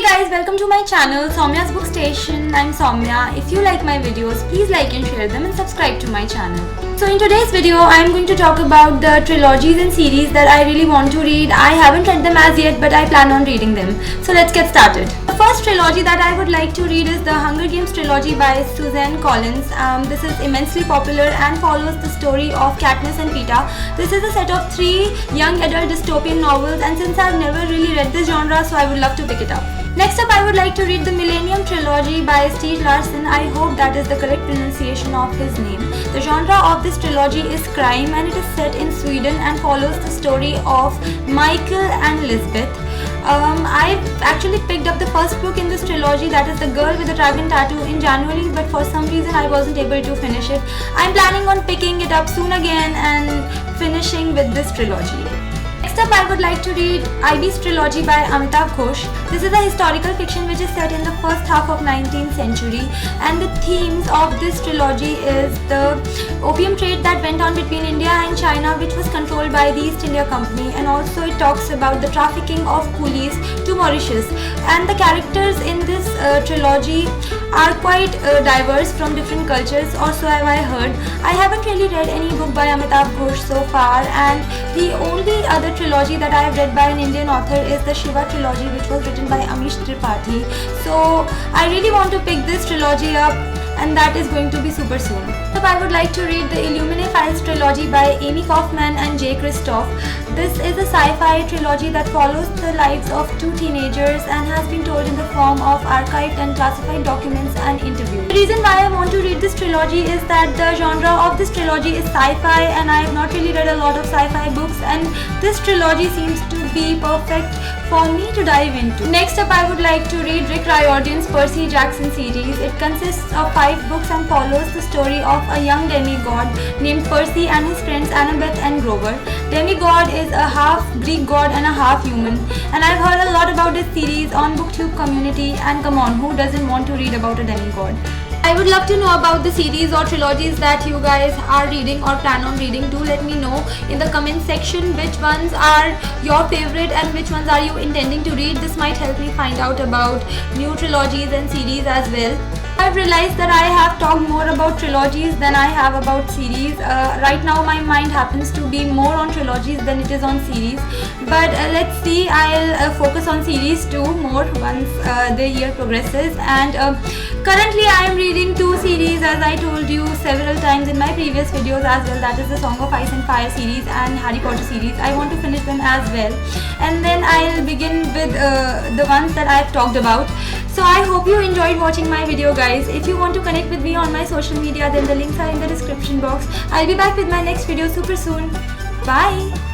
Hey guys, welcome to my channel Soumya's Book Station. I'm Soumya. If you like my videos, please like and share them and subscribe to my channel. So in today's video, I'm going to talk about the trilogies and series that I really want to read. I haven't read them as yet, but I plan on reading them. So let's get started. The first trilogy that I would like to read is the Hunger Games trilogy by Suzanne Collins. This is immensely popular and follows the story of Katniss and Peeta. This is a set of 3 young adult dystopian novels, and since I've never really read this genre, so I would love to pick it up. Next up, I would like to read the Millennium Trilogy by Stieg Larsson. I hope that is the correct pronunciation of his name. The genre of this trilogy is crime, and it is set in Sweden and follows the story of Michael and Lisbeth. I've actually picked up the first book in this trilogy, that is The Girl with the Dragon Tattoo, in January, but for some reason I wasn't able to finish it. I'm planning on picking it up soon again and finishing with this trilogy. Next up, I would like to read Ivy's trilogy by Amitav Ghosh. This is a historical fiction which is set in the first half of 19th century, and the themes of this trilogy is the opium trade that went on between India and China, which was controlled by the East India Company, and also it talks about the trafficking of coolies to Mauritius. And the characters in this trilogy are quite diverse from different cultures, or so have I heard. I haven't really read any book by Amitav Ghosh so far, and the only other trilogy that I have read by an Indian author is the Shiva trilogy, which was written by Amish Tripathi. So I really want to pick this trilogy up, and that is going to be super soon. So I would like to read the Illuminae Files trilogy by Amy Kaufman and Jay Kristoff. This is a sci-fi trilogy that follows the lives of 2 teenagers and has been told in the form of archived and classified documents and interviews. The reason why I want to read this trilogy is that the genre of this trilogy is sci-fi, and I have not really read a lot of sci-fi books, and this trilogy seems to be perfect for me to dive into. Next up, I would like to read Rick Riordan's Percy Jackson series. It consists of 5 books and follows the story of a young demigod named Percy and his friends Annabeth and Grover. Demigod is a half Greek god and a half human, and I've heard a lot about this series on BookTube community, and come on, who doesn't want to read about a demigod? I would love to know about the series or trilogies that you guys are reading or plan on reading. Do let me know in the comment section which ones are your favorite and which ones are you intending to read. This might help me find out about new trilogies and series as well. I've realized that I have talked more about trilogies than I have about series. Right now my mind happens to be more on trilogies than it is on series, but let's see, I'll focus on series too more once the year progresses. And currently I am reading 2 series, as I told you several times in my previous videos as well. That is the Song of Ice and Fire series and Harry Potter series. I want to finish them as well, and then I'll begin with the ones that I've talked about. So I hope you enjoyed watching my video, guys. If you want to connect with me on my social media, then the links are in the description box. I'll be back with my next video super soon. Bye!